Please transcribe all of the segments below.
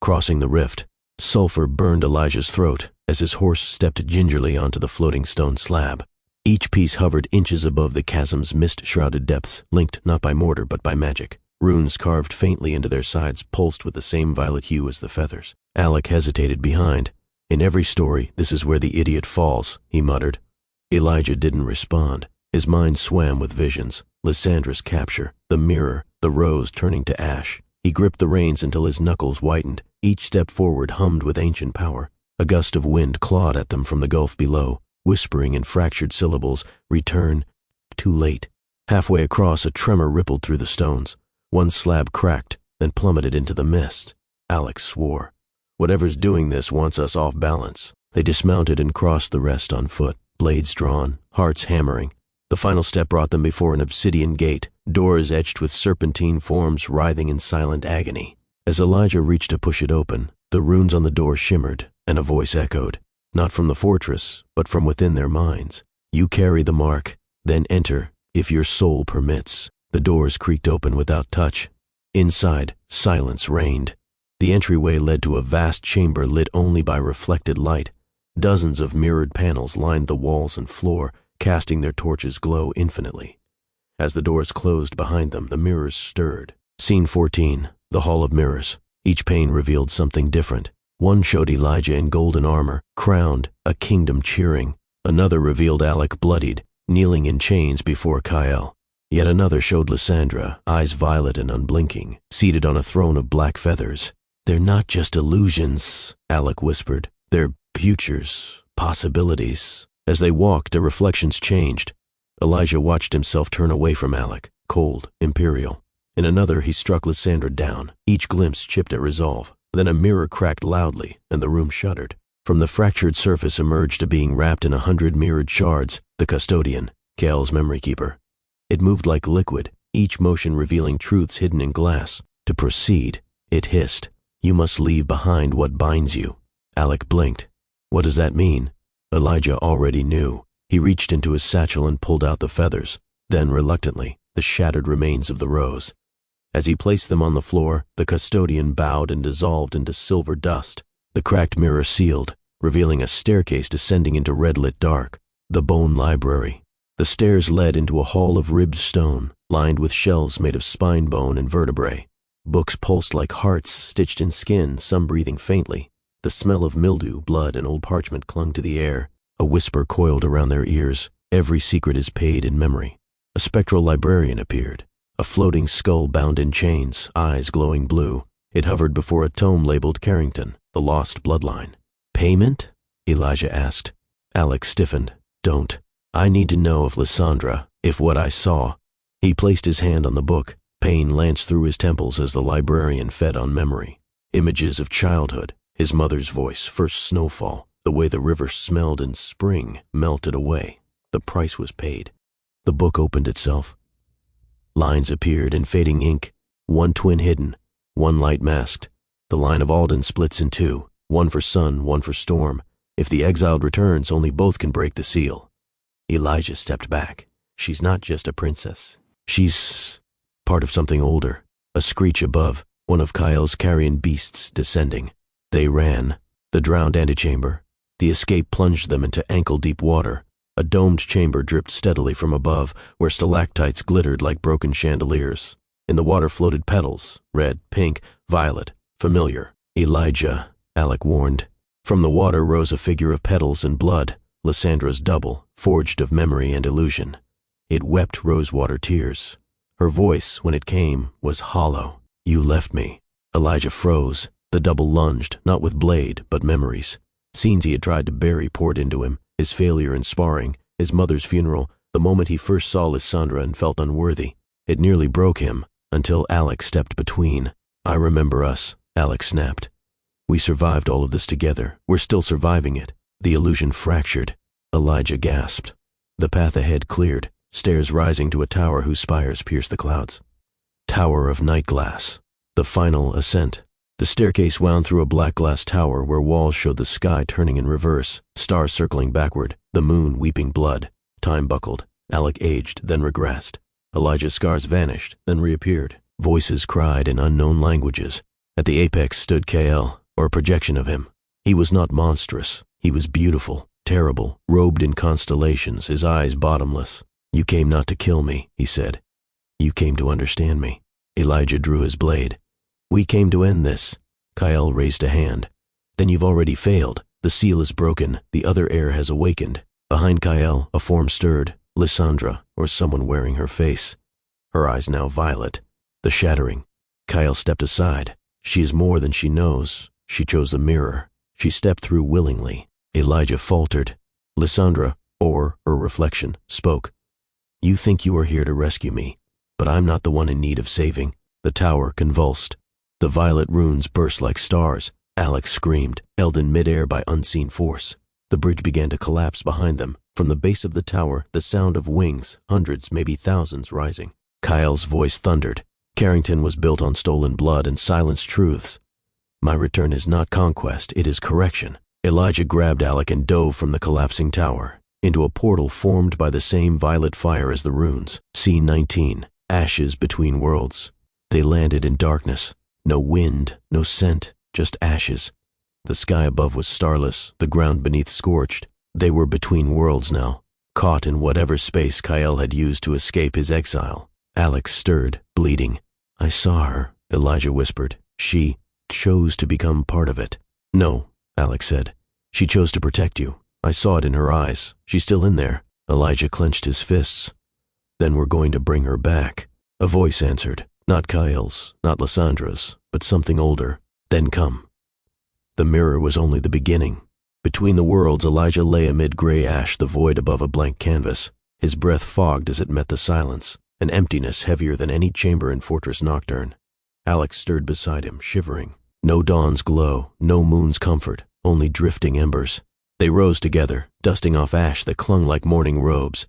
Crossing the rift, sulfur burned Elijah's throat as his horse stepped gingerly onto the floating stone slab. Each piece hovered inches above the chasm's mist-shrouded depths, linked not by mortar but by magic. Runes carved faintly into their sides pulsed with the same violet hue as the feathers. Alec hesitated behind. In every story, this is where the idiot falls, he muttered. Elijah didn't respond. His mind swam with visions. Lysandra's capture, the mirror, the rose turning to ash. He gripped the reins until his knuckles whitened. Each step forward hummed with ancient power. A gust of wind clawed at them from the gulf below, whispering in fractured syllables, "Return." Too late. Halfway across, a tremor rippled through the stones. One slab cracked, then plummeted into the mist. Alec swore. Whatever's doing this wants us off balance. They dismounted and crossed the rest on foot, blades drawn, hearts hammering. The final step brought them before an obsidian gate, doors etched with serpentine forms writhing in silent agony. As Elijah reached to push it open, the runes on the door shimmered, and a voice echoed, not from the fortress, but from within their minds. "You carry the mark, then enter, if your soul permits." The doors creaked open without touch. Inside, silence reigned. The entryway led to a vast chamber lit only by reflected light. Dozens of mirrored panels lined the walls and floor, casting their torches glow infinitely. As the doors closed behind them, the mirrors stirred. Scene 14, the Hall of Mirrors. Each pane revealed something different. One showed Elijah in golden armor, crowned, a kingdom cheering. Another revealed Alec bloodied, kneeling in chains before Kael. Yet another showed Lysandra, eyes violet and unblinking, seated on a throne of black feathers. "They're not just illusions," Alec whispered. "They're futures, possibilities." As they walked, their reflections changed. Elijah watched himself turn away from Alec, cold, imperial. In another, he struck Lysandra down, each glimpse chipped at resolve. Then a mirror cracked loudly, and the room shuddered. From the fractured surface emerged a being wrapped in 100 mirrored shards, the custodian, Kael's memory keeper. It moved like liquid, each motion revealing truths hidden in glass. "To proceed," it hissed, "you must leave behind what binds you." Alec blinked. What does that mean? Elijah already knew. He reached into his satchel and pulled out the feathers, then reluctantly, the shattered remains of the rose. As he placed them on the floor, the custodian bowed and dissolved into silver dust. The cracked mirror sealed, revealing a staircase descending into red-lit dark. The bone library. The stairs led into a hall of ribbed stone, lined with shelves made of spine bone and vertebrae. Books pulsed like hearts stitched in skin, some breathing faintly. The smell of mildew, blood, and old parchment clung to the air. A whisper coiled around their ears. Every secret is paid in memory. A spectral librarian appeared. A floating skull bound in chains, eyes glowing blue. It hovered before a tome labeled Carrington, the lost bloodline. "Payment?" Elijah asked. Alec stiffened. "Don't. I need to know if Lysandra, if what I saw." He placed his hand on the book. Pain lanced through his temples as the librarian fed on memory. Images of childhood, his mother's voice, first snowfall, the way the river smelled in spring melted away. The price was paid. The book opened itself. Lines appeared in fading ink, one twin hidden, one light masked. The line of Alden splits in two, one for sun, one for storm. If the exiled returns, only both can break the seal. Elijah stepped back. She's not just a princess. She's part of something older. A screech above, one of Kael's carrion beasts descending. They ran. The drowned antechamber. The escape plunged them into ankle-deep water. A domed chamber dripped steadily from above, where stalactites glittered like broken chandeliers. In the water floated petals, red, pink, violet, familiar. "Elijah," Alec warned. From the water rose a figure of petals and blood, Lysandra's double, forged of memory and illusion. It wept rosewater tears. Her voice, when it came, was hollow. "You left me." Elijah froze. The double lunged, not with blade, but memories. Scenes he had tried to bury poured into him, his failure in sparring, his mother's funeral, the moment he first saw Lysandra and felt unworthy. It nearly broke him, until Alec stepped between. "I remember us," Alec snapped. "We survived all of this together. We're still surviving it." The illusion fractured. Elijah gasped. The path ahead cleared, stairs rising to a tower whose spires pierced the clouds. Tower of Night Glass. The final ascent. The staircase wound through a black glass tower where walls showed the sky turning in reverse, stars circling backward, the moon weeping blood. Time buckled. Alec aged, then regressed. Elijah's scars vanished, then reappeared. Voices cried in unknown languages. At the apex stood Kael, or a projection of him. He was not monstrous. He was beautiful, terrible, robed in constellations, his eyes bottomless. "You came not to kill me," he said. "You came to understand me." Elijah drew his blade. "We came to end this." Kael raised a hand. "Then you've already failed. The seal is broken. The other heir has awakened." Behind Kael, a form stirred. Lysandra, or someone wearing her face. Her eyes now violet. The shattering. Kael stepped aside. She is more than she knows. She chose the mirror. She stepped through willingly. Elijah faltered. Lysandra, or her reflection, spoke. "You think you are here to rescue me, but I'm not the one in need of saving." The tower convulsed. The violet runes burst like stars. Alec screamed, held in midair by unseen force. The bridge began to collapse behind them. From the base of the tower, the sound of wings, hundreds, maybe thousands, rising. Kael's voice thundered. Carrington was built on stolen blood and silenced truths. "My return is not conquest, it is correction." Elijah grabbed Alec and dove from the collapsing tower into a portal formed by the same violet fire as the runes. Scene 19. Ashes between worlds. They landed in darkness. No wind, no scent, just ashes. The sky above was starless, the ground beneath scorched. They were between worlds now, caught in whatever space Kael had used to escape his exile. Alec stirred, bleeding. "I saw her," Elijah whispered. "She chose to become part of it." "No," Alec said. "She chose to protect you. I saw it in her eyes. She's still in there." Elijah clenched his fists. "Then we're going to bring her back." A voice answered, not Kael's, not Lysandra's, but something older. "Then come." The mirror was only the beginning. Between the worlds, Elijah lay amid gray ash, the void above a blank canvas. His breath fogged as it met the silence, an emptiness heavier than any chamber in Fortress Nocturne. Alec stirred beside him, shivering. No dawn's glow, no moon's comfort, only drifting embers. They rose together, dusting off ash that clung like mourning robes.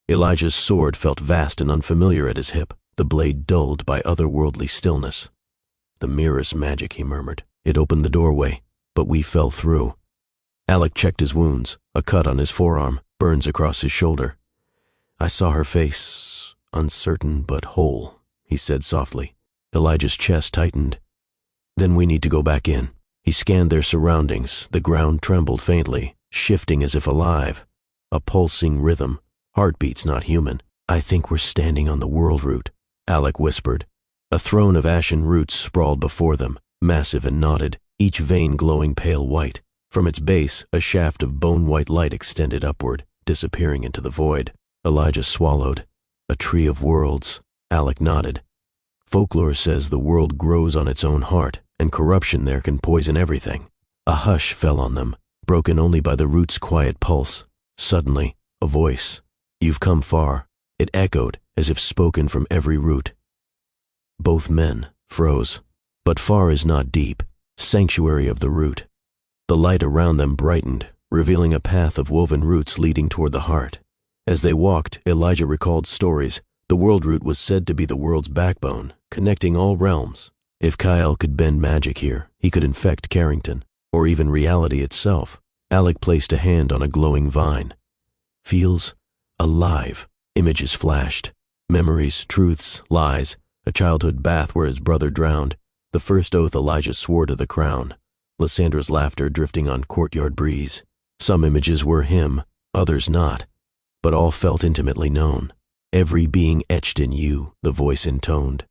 Elijah's sword felt vast and unfamiliar at his hip, the blade dulled by otherworldly stillness. "The mirror's magic," he murmured. "It opened the doorway, but we fell through." Alec checked his wounds, a cut on his forearm, burns across his shoulder. "I saw her face, uncertain but whole," he said softly. Elijah's chest tightened. "Then we need to go back in." He scanned their surroundings. The ground trembled faintly, shifting as if alive. A pulsing rhythm, heartbeats not human. "I think we're standing on the world root," Alec whispered. A throne of ashen roots sprawled before them, massive and knotted, each vein glowing pale white. From its base, a shaft of bone-white light extended upward, disappearing into the void. Elijah swallowed. "A tree of worlds," Alec nodded. "Folklore says the world grows on its own heart, and corruption there can poison everything." A hush fell on them, broken only by the root's quiet pulse. Suddenly, a voice. "You've come far." It echoed, as if spoken from every root. Both men froze. But far is not deep, sanctuary of the root. The light around them brightened, revealing a path of woven roots leading toward the heart. As they walked, Elijah recalled stories. The world root was said to be the world's backbone, connecting all realms. If Kael could bend magic here, he could infect Carrington, or even reality itself. Alec placed a hand on a glowing vine. "Feels alive." Images flashed. Memories, truths, lies. A childhood bath where his brother drowned. The first oath Elijah swore to the crown. Lysandra's laughter drifting on courtyard breeze. Some images were him, others not, but all felt intimately known. "Every being etched in you," the voice intoned.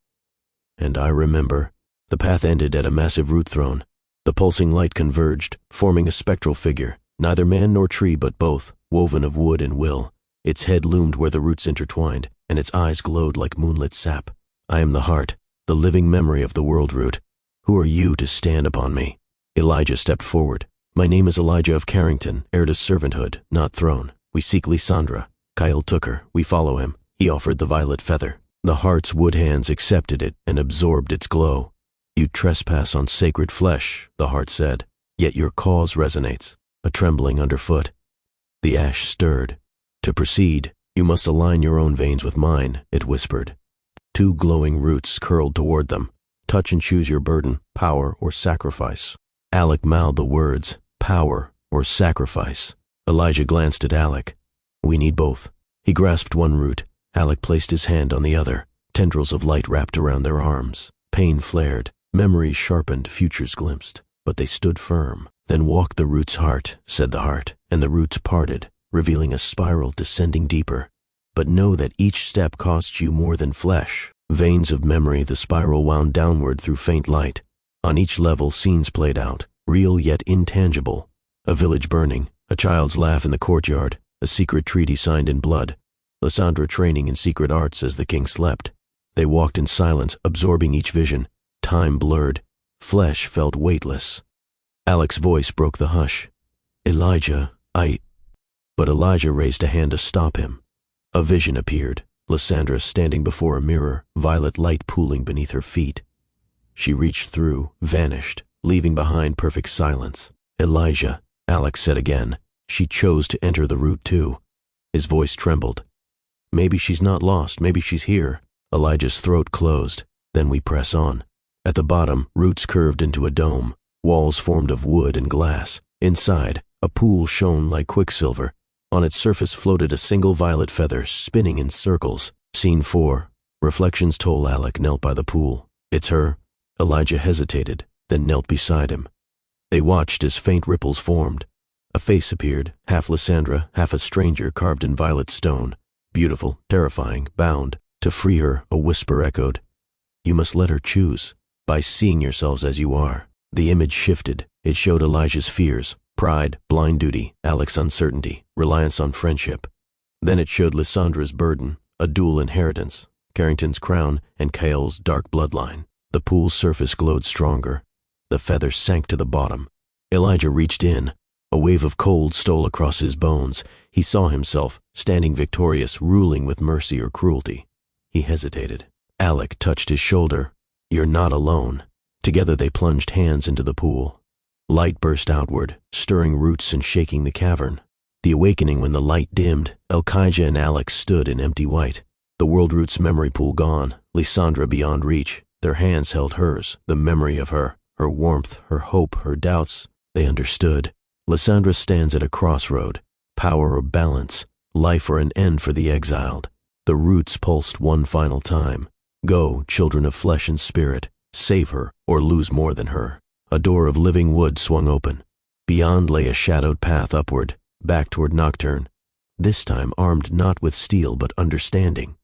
"And I remember." The path ended at a massive root throne. The pulsing light converged, forming a spectral figure, neither man nor tree but both, woven of wood and will. Its head loomed where the roots intertwined, and its eyes glowed like moonlit sap. "I am the heart, the living memory of the world root. Who are you to stand upon me?" Elijah stepped forward. "My name is Elijah of Carrington, heir to servanthood, not throne. We seek Lysandra. Kael took her. We follow him." He offered the violet feather. The heart's wood hands accepted it and absorbed its glow. "You trespass on sacred flesh," the heart said, "yet your cause resonates." A trembling underfoot. The ash stirred. "To proceed, you must align your own veins with mine," it whispered. Two glowing roots curled toward them. "Touch and choose your burden, power or sacrifice." Alec mouthed the words, "power or sacrifice." Elijah glanced at Alec. "We need both." He grasped one root. Alec placed his hand on the other. Tendrils of light wrapped around their arms. Pain flared. Memories sharpened, futures glimpsed, but they stood firm. Then walked the root's heart, said the heart, and the roots parted, revealing a spiral descending deeper. But know that each step costs you more than flesh. Veins of memory, the spiral wound downward through faint light. On each level, scenes played out, real yet intangible. A village burning, a child's laugh in the courtyard, a secret treaty signed in blood. Lysandra training in secret arts as the king slept. They walked in silence, absorbing each vision. Time blurred. Flesh felt weightless. Alec's voice broke the hush. Elijah, But Elijah raised a hand to stop him. A vision appeared. Lysandra standing before a mirror, violet light pooling beneath her feet. She reached through, vanished, leaving behind perfect silence. Elijah, Alec said again. She chose to enter the root too. His voice trembled. Maybe she's not lost, maybe she's here. Elijah's throat closed. Then we press on. At the bottom, roots curved into a dome, walls formed of wood and glass. Inside, a pool shone like quicksilver. On its surface floated a single violet feather, spinning in circles. Scene 4. Reflections told Alec knelt by the pool. It's her. Elijah hesitated, then knelt beside him. They watched as faint ripples formed. A face appeared, half Lysandra, half a stranger carved in violet stone. Beautiful, terrifying, bound. To free her, a whisper echoed. You must let her choose, by seeing yourselves as you are. The image shifted. It showed Elijah's fears, pride, blind duty, Alec's uncertainty, reliance on friendship. Then it showed Lysandra's burden, a dual inheritance, Carrington's crown and Kael's dark bloodline. The pool's surface glowed stronger. The feather sank to the bottom. Elijah reached in. A wave of cold stole across his bones. He saw himself, standing victorious, ruling with mercy or cruelty. He hesitated. Alec touched his shoulder. You're not alone. Together they plunged hands into the pool. Light burst outward, stirring roots and shaking the cavern. The awakening when the light dimmed, Elkijah and Alec stood in empty white. The world root's memory pool gone, Lysandra beyond reach. Their hands held hers, the memory of her warmth, her hope, her doubts. They understood. Lysandra stands at a crossroad, power or balance, life or an end for the exiled. The roots pulsed one final time. Go, children of flesh and spirit, save her or lose more than her. A door of living wood swung open. Beyond lay a shadowed path upward, back toward Nocturne, this time armed not with steel but understanding.